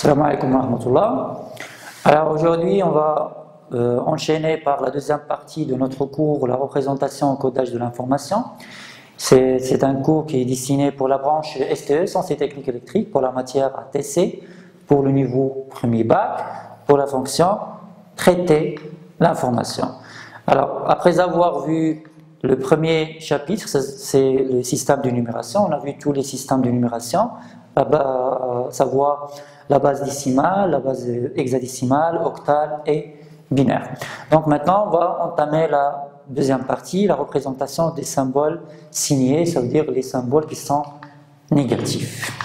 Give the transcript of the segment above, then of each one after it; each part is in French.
Assalamu alaikum wa rahmatullah. Alors aujourd'hui, on va enchaîner par la deuxième partie de notre cours, la représentation en codage de l'information. C'est un cours qui est destiné pour la branche STE, Sciences et Techniques électriques, pour la matière ATC, pour le niveau premier bac, pour la fonction traiter l'information. Alors, après avoir vu le premier chapitre, c'est le système de numération, on a vu tous les systèmes de numération, à savoir la base décimale, la base hexadécimale, octale et binaire. Donc maintenant, on va entamer la deuxième partie, la représentation des symboles signés, ça veut dire les symboles qui sont négatifs.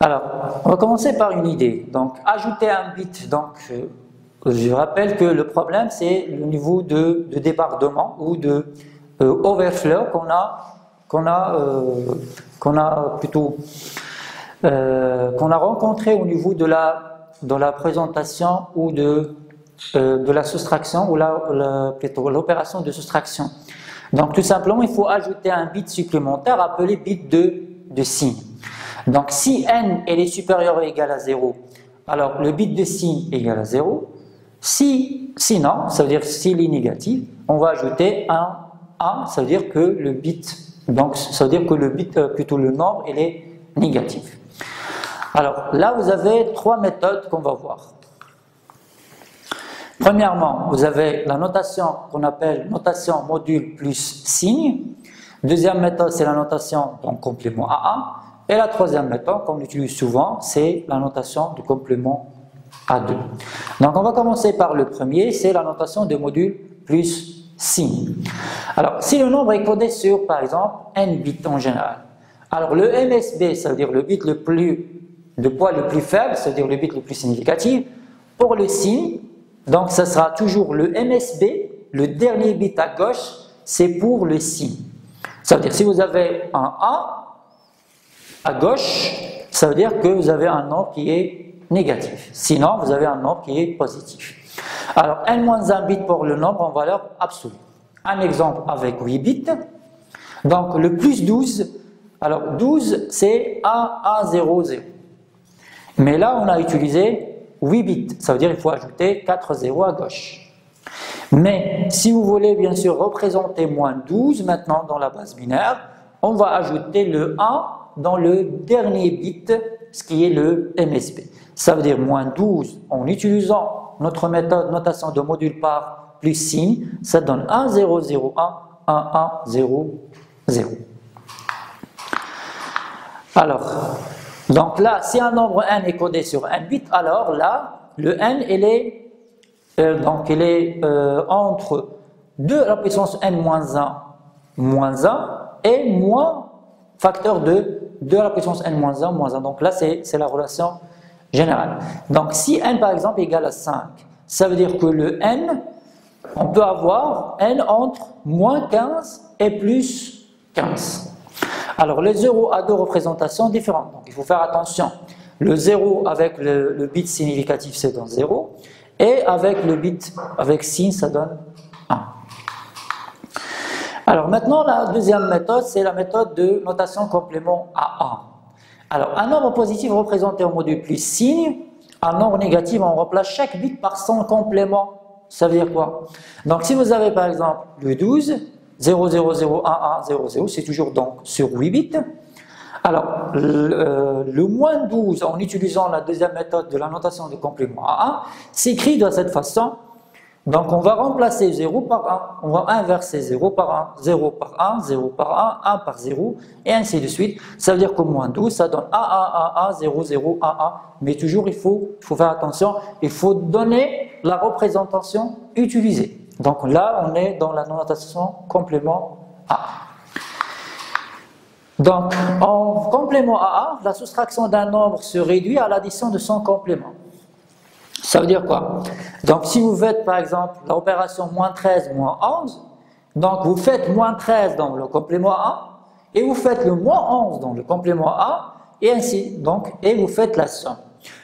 Alors, on va commencer par une idée. Donc, ajouter un bit. Donc, je rappelle que le problème, c'est le niveau de débordement ou de overflow qu'on a rencontré au niveau de la présentation ou de la soustraction ou plutôt l'opération de soustraction. Donc, tout simplement, il faut ajouter un bit supplémentaire appelé bit de signe. Donc, si n est supérieur ou égal à 0, alors le bit de signe est égal à 0. Sinon, ça veut dire s'il est négatif, on va ajouter un 1, ça veut dire que le bit, donc ça veut dire que le bit, plutôt le nombre, il est négatif. Alors là, vous avez trois méthodes qu'on va voir. Premièrement, vous avez la notation qu'on appelle notation module plus signe. Deuxième méthode, c'est la notation donc complément A1. Et la troisième méthode, qu'on utilise souvent, c'est la notation de complément A2. Donc on va commencer par le premier, c'est la notation de module plus signe. Alors si le nombre est codé sur, par exemple, n bits en général, alors le MSB, ça veut dire le bit de poids le plus faible, c'est-à-dire le bit le plus significatif. Pour le signe, donc ça sera toujours le MSB, le dernier bit à gauche, c'est pour le signe. Ça veut dire si vous avez un A à gauche, ça veut dire que vous avez un nombre qui est négatif. Sinon, vous avez un nombre qui est positif. Alors, n-1 bit pour le nombre en valeur absolue. Un exemple avec 8 bits. Donc, le plus 12. Alors, 12, c'est A0, 0. Mais là, on a utilisé 8 bits. Ça veut dire qu'il faut ajouter 4 zéros à gauche. Mais, si vous voulez bien sûr représenter moins 12 maintenant dans la base binaire, on va ajouter le 1 dans le dernier bit, ce qui est le MSB. Ça veut dire moins 12 en utilisant notre méthode notation de module par plus signe, ça donne 1, 0, 0, 1, 1, 1, 0, 0. Alors, donc là, si un nombre n est codé sur n bits, alors là, le n, il est entre 2 à la puissance n moins 1 et moins facteur de 2 à la puissance n moins 1 moins 1. Donc là, c'est la relation générale. Donc si n par exemple est égal à 5, ça veut dire que le n, on peut avoir n entre moins 15 et plus 15. Alors les 0 a deux représentations différentes, donc il faut faire attention. Le 0 avec le bit significatif, ça donne 0, et avec le bit avec signe, ça donne 1. Alors maintenant, la deuxième méthode, c'est la méthode de notation complément A1. Alors, un nombre positif représenté au module plus signe, un nombre négatif, on remplace chaque bit par son complément. Ça veut dire quoi? Donc, si vous avez par exemple le 12, 0, 0, 0, 1, 1, 0, 0, c'est toujours donc sur 8 bits. Alors, le moins 12, en utilisant la deuxième méthode de la notation de complément A1, s'écrit de cette façon. Donc, on va remplacer 0 par 1, on va inverser 0 par 1, 0 par 1, 0 par 1, 1 par 0, et ainsi de suite. Ça veut dire qu'au moins 12, ça donne 1, 1, 1, 1, 0, 0, 1, 1. Mais toujours, il faut faire attention, il faut donner la représentation utilisée. Donc là, on est dans la notation complément A. Donc, en complément A, la soustraction d'un nombre se réduit à l'addition de son complément. Ça veut dire quoi? Donc, si vous faites par exemple l'opération moins 13, moins 11, donc vous faites moins 13 dans le complément A et vous faites le moins 11 dans le complément A et ainsi, donc, et vous faites la somme.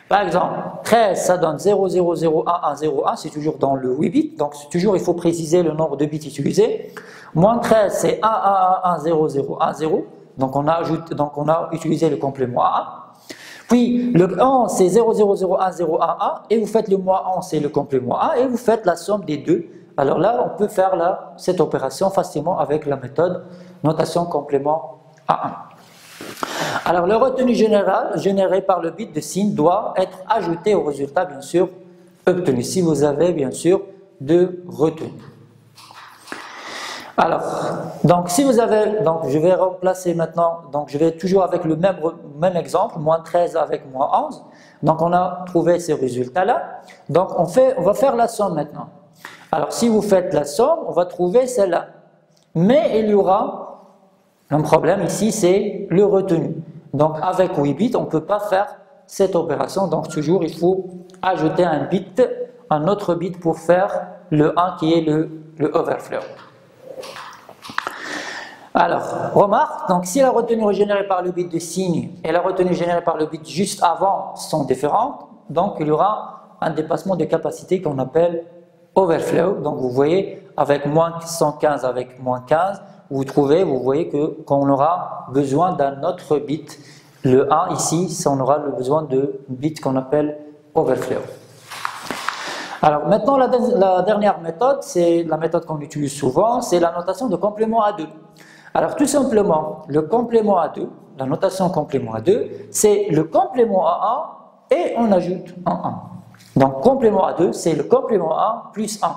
Par exemple, 13, ça donne 0, 0, 0, 1, 1, 0, 1, c'est toujours dans le 8 bits, donc toujours il faut préciser le nombre de bits utilisés. Moins 13, c'est 1, 1, 1, 1, 0, 0, 1, 0, donc on a utilisé le complément A. Puis le 11 c'est 0, 0, 0, 1, 0, 1, 1, et vous faites le moins 11 c'est le complément 1, et vous faites la somme des deux. Alors là, on peut faire cette opération facilement avec la méthode notation complément A1. Alors le retenu général généré par le bit de signe doit être ajouté au résultat bien sûr obtenu, si vous avez bien sûr de retenue. Alors, donc si vous avez, donc je vais remplacer maintenant, donc je vais toujours avec le même exemple, moins 13 avec moins 11. Donc on a trouvé ces résultats-là. Donc on va faire la somme maintenant. Alors si vous faites la somme, on va trouver celle-là. Mais il y aura un problème ici, c'est le retenu. Donc avec 8 bits, on ne peut pas faire cette opération. Donc toujours il faut ajouter un autre bit pour faire le 1 qui est le overflow. Alors, remarque, donc si la retenue générée par le bit de signe et la retenue générée par le bit juste avant sont différentes, donc il y aura un dépassement de capacité qu'on appelle overflow. Donc vous voyez, avec moins 115 avec moins 15, vous voyez qu'on aura besoin d'un autre bit. Le 1 ici, on aura le besoin de bit qu'on appelle overflow. Alors maintenant, la dernière méthode, c'est la méthode qu'on utilise souvent, c'est la notation de complément à 2. Alors tout simplement, le complément à 2, la notation complément à 2, c'est le complément à 1 et on ajoute un 1. Donc complément à 2, c'est le complément à 1 plus 1.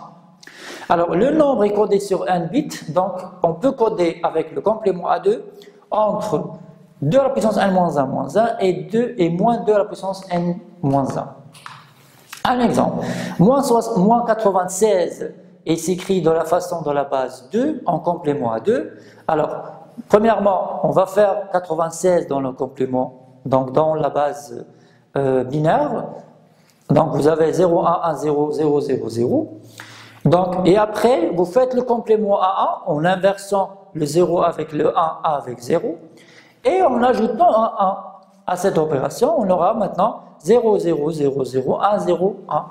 Alors le nombre est codé sur un bit, donc on peut coder avec le complément à 2 entre 2 à la puissance n-1 moins 1 et moins 2 à la puissance n moins 1. Un exemple, moins 96 est écrit de la façon de la base 2 en complément à 2. Alors, premièrement, on va faire 96 dans le complément, donc dans la base binaire. Donc vous avez 0, 1, 1, 0, 0, 0, 0. Donc, et après, vous faites le complément à 1 en inversant le 0 avec le 1 avec 0. Et en ajoutant un 1 à cette opération, on aura maintenant 0, 0, 0, 0, 1, 0, 1.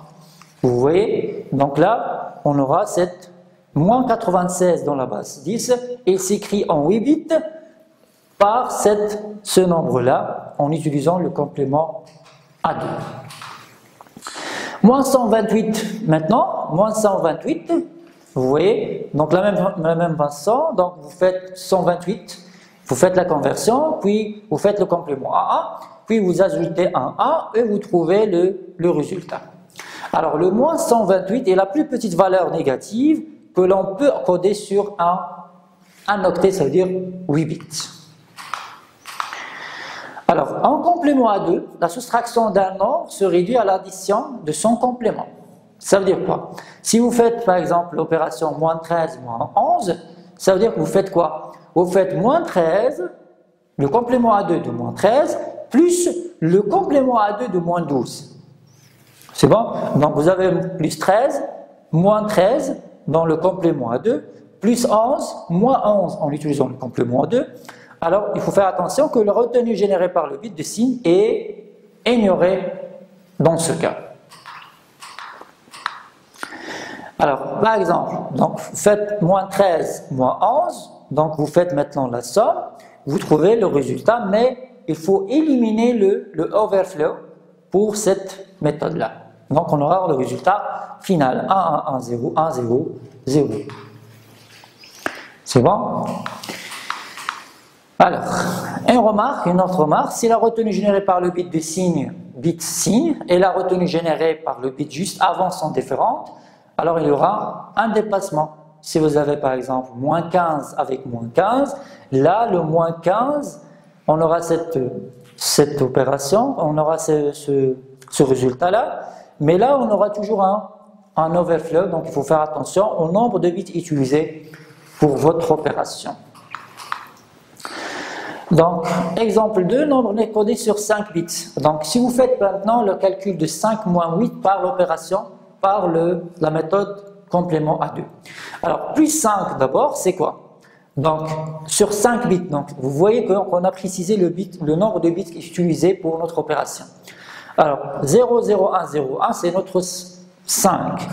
Vous voyez? Donc là, on aura cette moins 96 dans la base 10. Il s'écrit en 8 bits par ce nombre-là en utilisant le complément à 2. Moins 128 maintenant, moins 128, vous voyez, donc la même façon, donc vous faites 128, vous faites la conversion, puis vous faites le complément à 1, puis vous ajoutez un 1 et vous trouvez le résultat. Alors le moins 128 est la plus petite valeur négative que l'on peut coder sur un octet, ça veut dire 8 bits. Alors, en complément à 2, la soustraction d'un nombre se réduit à l'addition de son complément. Ça veut dire quoi? Si vous faites par exemple l'opération moins 13 moins 11, ça veut dire que vous faites quoi? Vous faites moins 13, le complément à 2 de moins 13, plus le complément à 2 de moins 12. C'est bon? Donc vous avez plus 13, moins 13 dans le complément à 2, plus 11, moins 11 en utilisant le complément à 2. Alors, il faut faire attention que la retenue générée par le bit de signe est ignorée dans ce cas. Alors, par exemple, donc, vous faites moins 13, moins 11, donc vous faites maintenant la somme, vous trouvez le résultat, mais il faut éliminer le overflow pour cette méthode-là. Donc, on aura le résultat final, 1, 1, 1, 0, 1, 0, 0. C'est bon? Alors, une autre remarque, si la retenue générée par le bit de signe, bit signe, et la retenue générée par le bit juste avant sont différentes, alors il y aura un dépassement. Si vous avez par exemple moins 15 avec moins 15, là le moins 15, on aura cette opération, on aura ce résultat-là, mais là on aura toujours un overflow, donc il faut faire attention au nombre de bits utilisés pour votre opération. Donc, exemple 2, nombre n'est codé sur 5 bits. Donc, si vous faites maintenant le calcul de 5 moins 8 par l'opération, par la méthode complément à 2. Alors, plus 5 d'abord, c'est quoi? Donc, sur 5 bits, donc, vous voyez qu'on a précisé le nombre de bits utilisés pour notre opération. Alors, 0, 0, 1, 0, 1, c'est notre 5.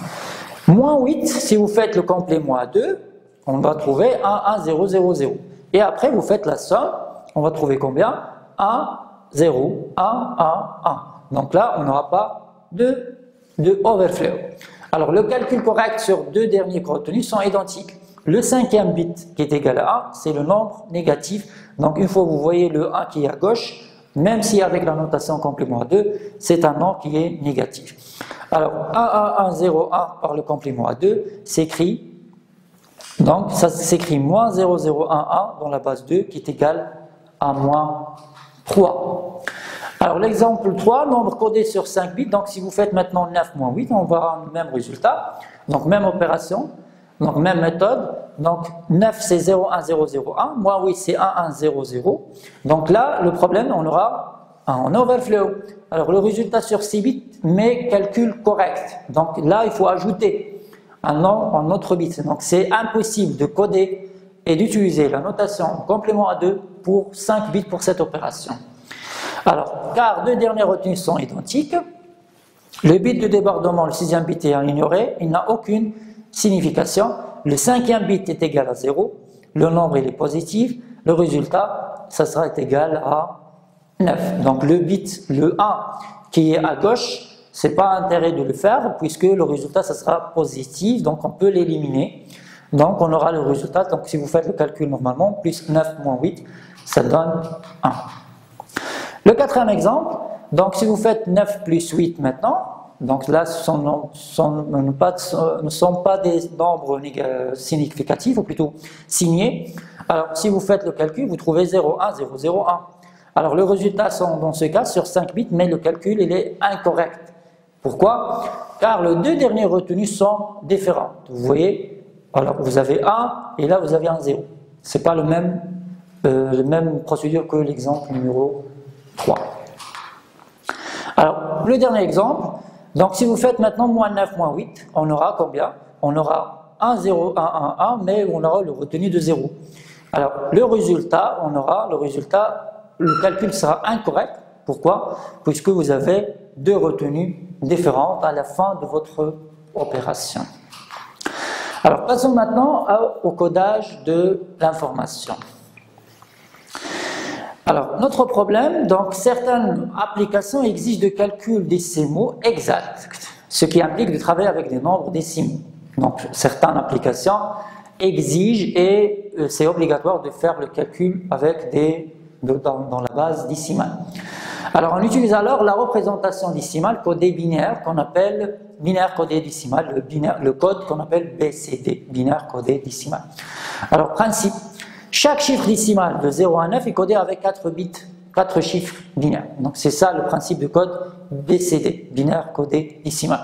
Moins 8, si vous faites le complément à 2, on va trouver 1, 1, 0, 0, 0. Et après, vous faites la somme. On va trouver combien? 1, 0, 1, 1, 1. Donc là, on n'aura pas de overflow. Alors, le calcul correct sur deux derniers retenus sont identiques. Le cinquième bit qui est égal à 1, c'est le nombre négatif. Donc, une fois que vous voyez le 1 qui est à gauche, même si avec la notation complément à 2, c'est un nombre qui est négatif. Alors, 1, 1, 1, 0, 1 par le complément à 2 s'écrit, donc ça s'écrit moins 0, 0, 1, 1 dans la base 2 qui est égal à moins 3. Alors, l'exemple 3, nombre codé sur 5 bits. Donc, si vous faites maintenant 9 moins 8, on va avoir le même résultat. Donc, même opération, donc même méthode. Donc, 9 c'est 0, 1, 0, 0, 1. Moins 8 c'est 1, 1, 0, 0. Donc là, le problème, on aura un overflow. Alors, le résultat sur 6 bits, mais calcul correct. Donc là, il faut ajouter un autre bit. Donc, c'est impossible de coder et d'utiliser la notation complément à 2 pour 5 bits pour cette opération. Alors, car deux dernières retenues sont identiques, le bit de débordement, le sixième bit est ignoré, il n'a aucune signification. Le cinquième bit est égal à 0, le nombre il est positif, le résultat, ça sera égal à 9. Donc le bit, le 1 qui est à gauche, ce n'est pas intérêt de le faire puisque le résultat, ça sera positif, donc on peut l'éliminer. Donc on aura le résultat, donc si vous faites le calcul normalement, plus 9 moins 8, ça donne 1. Le quatrième exemple, donc si vous faites 9 plus 8 maintenant, donc là ce ne sont pas des nombres significatifs, ou plutôt signés. Alors si vous faites le calcul, vous trouvez 0, 1, 0, 0, 1. Alors le résultat sont dans ce cas sur 5 bits, mais le calcul il est incorrect. Pourquoi? Car les deux derniers retenus sont différents. Vous voyez, alors vous avez 1 et là vous avez un 0. Ce n'est pas le même procédure que l'exemple numéro 3. Alors, le dernier exemple, donc si vous faites maintenant moins 9 moins 8, on aura combien? On aura 1, 0, 1, 1, 1, mais on aura le retenu de 0. Alors, le résultat, le calcul sera incorrect. Pourquoi? Puisque vous avez deux retenues différentes à la fin de votre opération. Alors, passons maintenant au codage de l'information. Alors, notre problème, donc certaines applications exigent de calcul décimaux exacts, ce qui implique de travailler avec des nombres décimaux. Donc, certaines applications exigent et c'est obligatoire de faire le calcul avec dans la base décimale. Alors, on utilise alors la représentation décimale codée binaire qu'on appelle binaire codé décimal, le code qu'on appelle BCD, binaire codé décimal. Alors, principe. Chaque chiffre décimal de 0 à 9 est codé avec 4 bits, 4 chiffres binaires. Donc c'est ça le principe de code BCD, binaire codé décimal.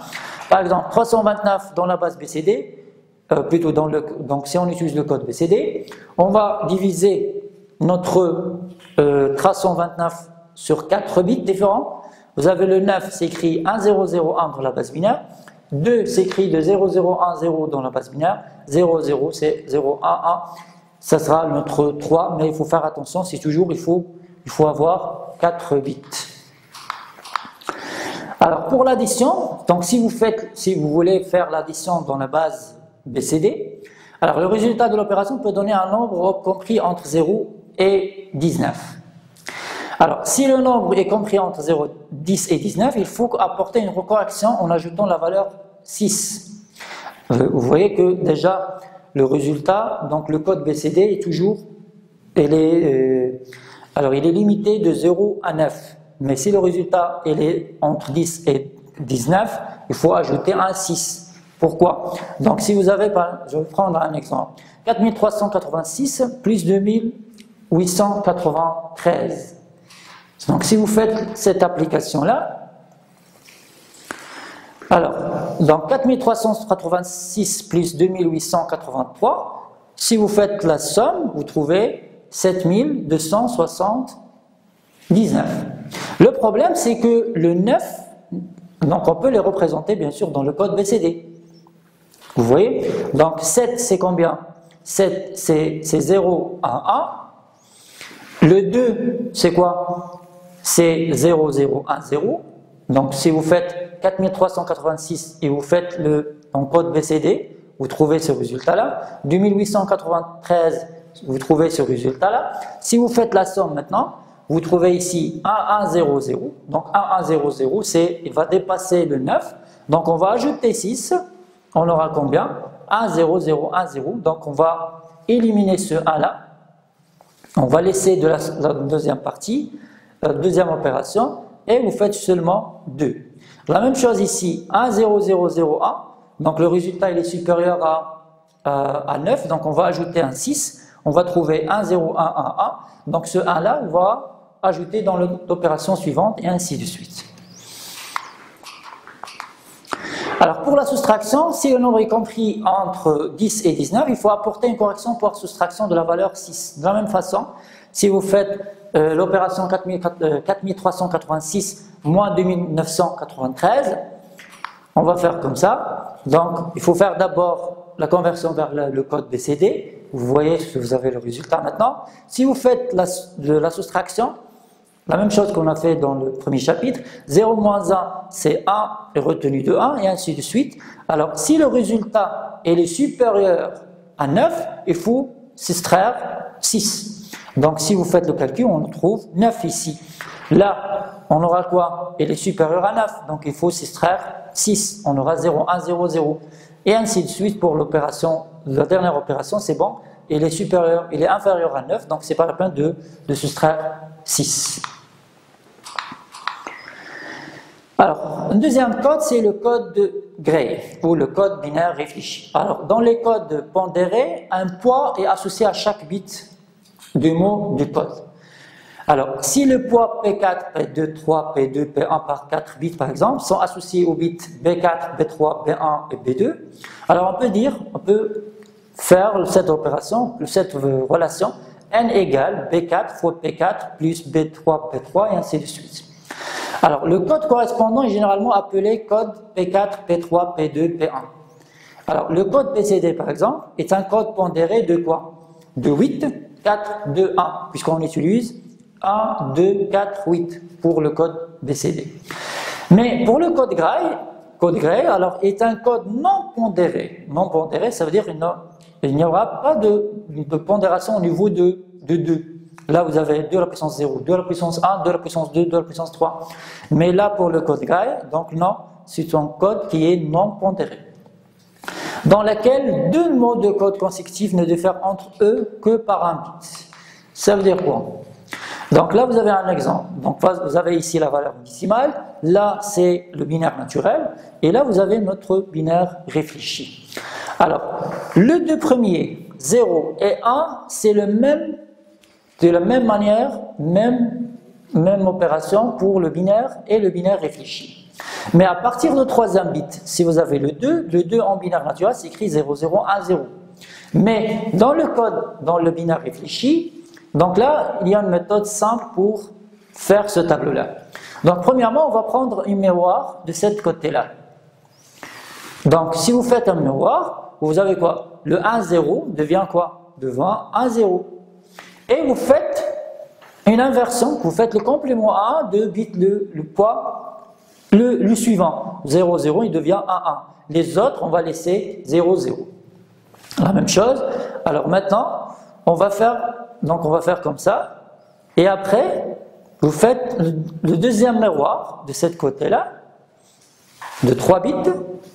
Par exemple, 329 dans la base BCD, donc si on utilise le code BCD, on va diviser notre 329 sur 4 bits différents. Vous avez le 9, s'écrit 1001 dans la base binaire, 2 s'écrit de 0010 dans la base binaire, 00 c'est 011. Ça sera notre 3, mais il faut faire attention, c'est toujours, il faut avoir 4 bits. Alors, pour l'addition, donc si vous voulez faire l'addition dans la base BCD, alors le résultat de l'opération peut donner un nombre compris entre 0 et 19. Alors, si le nombre est compris entre 0, 10 et 19, il faut apporter une correction en ajoutant la valeur 6. Vous voyez que déjà, le résultat, donc le code BCD est toujours, il est limité de 0 à 9. Mais si le résultat est entre 10 et 19, il faut ajouter un 6. Pourquoi? Donc si vous avez, je vais prendre un exemple, 4386 plus 2893. Donc si vous faites cette application-là, alors, donc 4386 plus 2883, si vous faites la somme, vous trouvez 7279. Le problème, c'est que le 9, donc on peut les représenter bien sûr dans le code BCD. Vous voyez? Donc 7, c'est combien? 7, c'est 0, 1, 1. Le 2, c'est quoi? C'est 0, 0, 1, 0. Donc si vous faites 4386 et vous faites en code BCD, vous trouvez ce résultat-là. 2893, vous trouvez ce résultat-là. Si vous faites la somme maintenant, vous trouvez ici 1100. Donc 1100, il va dépasser le 9. Donc on va ajouter 6. On aura combien? 10010. Donc on va éliminer ce 1 là. On va laisser de la deuxième partie, la deuxième opération, et vous faites seulement 2. La même chose ici, 10001. Donc le résultat il est supérieur à 9. Donc on va ajouter un 6. On va trouver 10111. Donc ce 1 là, on va ajouter dans l'opération suivante et ainsi de suite. Alors pour la soustraction, si le nombre est compris entre 10 et 19, il faut apporter une correction pour soustraction de la valeur 6. De la même façon, si vous faites l'opération 4386 moins 2993, on va faire comme ça. Donc il faut faire d'abord la conversion vers le code BCD. Vous voyez que vous avez le résultat maintenant. Si vous faites la soustraction, la même chose qu'on a fait dans le premier chapitre, 0 moins 1, c'est 1 est retenu de 1 et ainsi de suite. Alors, si le résultat est supérieur à 9, il faut s'extraire 6. Donc, si vous faites le calcul, on trouve 9 ici. Là, on aura quoi? Il est supérieur à 9, donc il faut s'extraire 6. On aura 0, 1, 0, 0. Et ainsi de suite pour l'opération, la dernière opération, c'est bon. Il est inférieur à 9, donc c'est pas la peine de soustraire 6. Alors, un deuxième code, c'est le code de Gray, ou le code binaire réfléchi. Alors, dans les codes pondérés, un poids est associé à chaque bit du mot du code. Alors, si le poids P4, P2, 3, P2, P1 par 4 bits, par exemple, sont associés aux bits B4, B3, B1 et B2, alors on peut faire cette opération, cette relation, n égale B4 fois P4 plus B3, P3 et ainsi de suite. Alors, le code correspondant est généralement appelé code P4, P3, P2, P1. Alors, le code BCD, par exemple, est un code pondéré de quoi? De 8, 4, 2, 1, puisqu'on utilise 1, 2, 4, 8 pour le code BCD. Mais pour le code Gray, alors, est un code non pondéré. Non pondéré, ça veut dire qu'il n'y aura pas de pondération au niveau de 2. Là, vous avez 2 à la puissance 0, 2 à la puissance 1, 2 à la puissance 2, 2 à la puissance 3. Mais là, pour le code Gray, donc non, c'est un code qui est non pondéré, dans lequel deux mots de code consécutifs ne diffèrent entre eux que par un bit. Ça veut dire quoi? Donc là, vous avez un exemple. Donc vous avez ici la valeur décimale, là c'est le binaire naturel, et là vous avez notre binaire réfléchi. Alors, les deux premiers, 0 et 1, c'est de la même manière, même opération pour le binaire et le binaire réfléchi. Mais à partir du troisième bit, si vous avez le 2 en binaire naturel s'écrit 0, 0, 1, 0. Mais dans le code, dans le binaire réfléchi, donc là, il y a une méthode simple pour faire ce tableau-là. Donc premièrement, on va prendre une miroir de ce côté-là. Donc si vous faites un miroir, vous avez quoi? Le 1, 0 devient quoi? Devient 1, 0. Et vous faites une inversion, vous faites le complément 1 de bit le poids, le suivant. 0, 0, il devient 1, 1. Les autres, on va laisser 0, 0. La même chose. Alors maintenant, on va faire comme ça. Et après, vous faites le deuxième miroir de ce côté-là, de 3 bits.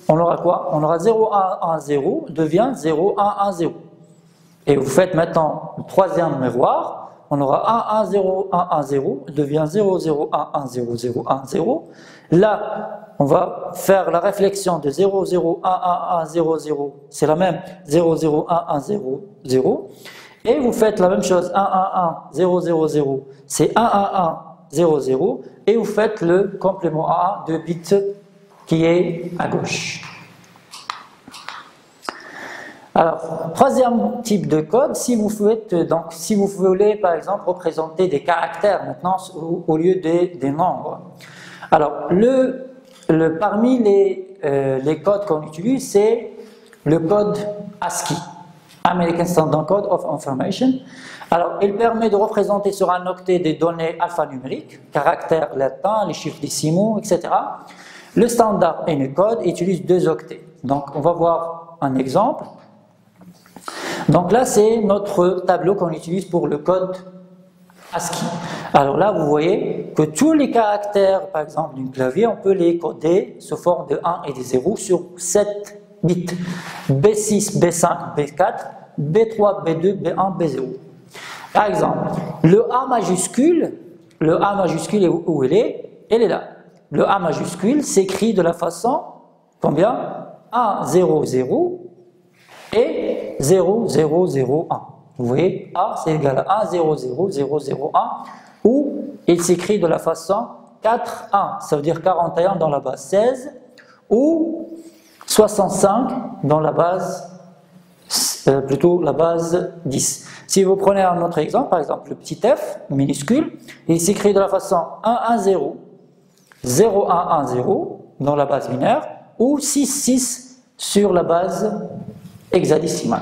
On aura quoi? On aura 0, 1, 1, 0, devient 0, 1, 1, 0. Et vous faites maintenant le troisième miroir, on aura 1, 1, 0, 1, 1, 0, devient 0, 0, 1, 1, 0, 0, 1, 0. Là, on va faire la réflexion de 0, 0, 1, 1, 1, 0, 0, c'est la même, 0, 0, 1, 1, 0, 0. Et vous faites la même chose, 1, 1, 1, 0, 0, 0, c'est 1, 1, 1, 0, 0. Et vous faites le complément 1 de bits qui est à gauche. Alors, troisième type de code, si vous voulez par exemple représenter des caractères maintenant au lieu des nombres. Alors, parmi les codes qu'on utilise, c'est le code ASCII, American Standard Code of Information. Alors, il permet de représenter sur un octet des données alphanumériques, caractères latins, les chiffres décimaux, etc. Le standard Unicode utilise 2 octets. Donc, on va voir un exemple. Donc là, c'est notre tableau qu'on utilise pour le code ASCII. Alors là, vous voyez que tous les caractères, par exemple, d'un clavier, on peut les coder sous forme de 1 et de 0 sur 7 bits. B6, B5, B4, B3, B2, B1, B0. Par exemple, le A majuscule, où il est? Il est là. Le A majuscule s'écrit de la façon, combien? 1, 0, 0 et 0, 0, 0, 1. Vous voyez, A c'est égal à 1, 0, 0, 0, 0, 1, ou il s'écrit de la façon 4, 1, ça veut dire 41 dans la base 16, ou 65 dans la base, plutôt la base 10. Si vous prenez un autre exemple, par exemple le petit f minuscule, il s'écrit de la façon 1, 1, 0, 0, 1, 1, 0 dans la base binaire, ou 6, 6 sur la base hexadécimale.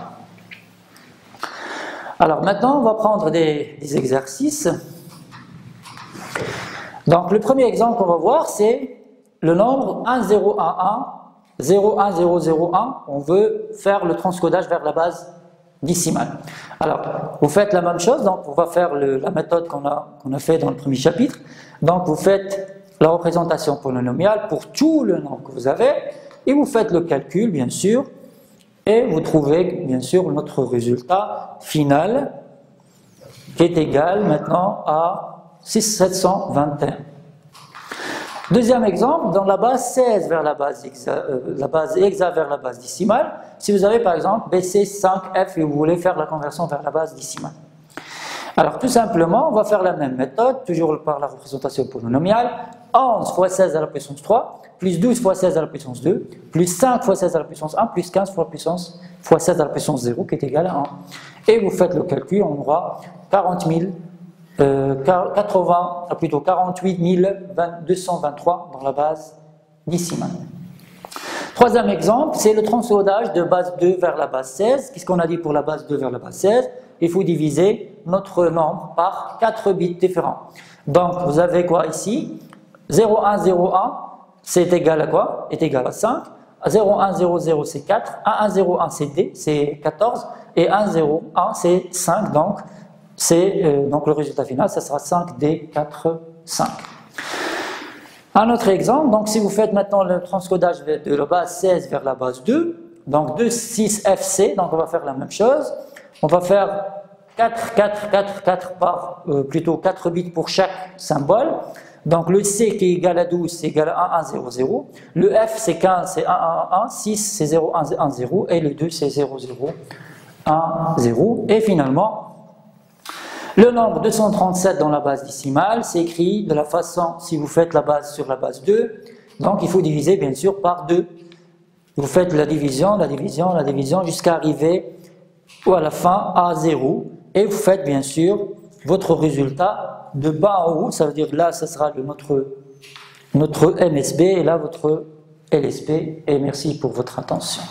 Alors maintenant, on va prendre des exercices. Donc le premier exemple qu'on va voir, c'est le nombre 1, 0, 1, 1, 0, 1, 0, 0, 1. On veut faire le transcodage vers la base décimale. Alors, vous faites la même chose, donc on va faire la méthode qu'on a fait dans le premier chapitre. Donc vous faites la représentation polynomiale pour tout le nombre que vous avez, et vous faites le calcul, bien sûr, et vous trouvez, bien sûr, notre résultat final, qui est égal maintenant à 721. Deuxième exemple, dans la base 16 vers la base hexa vers la base décimale, si vous avez par exemple BC5F et vous voulez faire la conversion vers la base décimale. Alors tout simplement, on va faire la même méthode, toujours par la représentation polynomiale. 11 fois 16 à la puissance 3, plus 12 fois 16 à la puissance 2, plus 5 fois 16 à la puissance 1, plus 15 fois 16 à la puissance 0, qui est égal à 1. Et vous faites le calcul, on aura 48 223 dans la base décimale. Troisième exemple, c'est le transcodage de base 2 vers la base 16. Qu'est-ce qu'on a dit pour la base 2 vers la base 16? Il faut diviser notre nombre par 4 bits différents. Donc, vous avez quoi ici? 0101, c'est égal à quoi? Est égal à 5. 0100, c'est 4. 1101, c'est D, c'est 14. Et 101, c'est 5. Donc, donc le résultat final, ça sera 5D, 4, 5. Un autre exemple, donc si vous faites maintenant le transcodage de la base 16 vers la base 2, donc 2, 6, FC, donc on va faire la même chose. On va faire 4, 4, 4, 4 par, plutôt 4 bits pour chaque symbole. Donc le C qui est égal à 12, c'est égal à 1, 1, 0, 0. Le F c'est 15, c'est 1, 1, 1. 6, c'est 0, 1, 1, 0. Et le 2, c'est 0, 0, 1, 0. Et finalement, le nombre 237 dans la base décimale, c'est écrit de la façon, si vous faites la base sur la base 2, donc il faut diviser bien sûr par 2. Vous faites la division, jusqu'à arriver à la fin à 0. Et vous faites bien sûr votre résultat de bas en haut, ça veut dire là, ce sera notre MSB et là votre LSB. Et merci pour votre attention.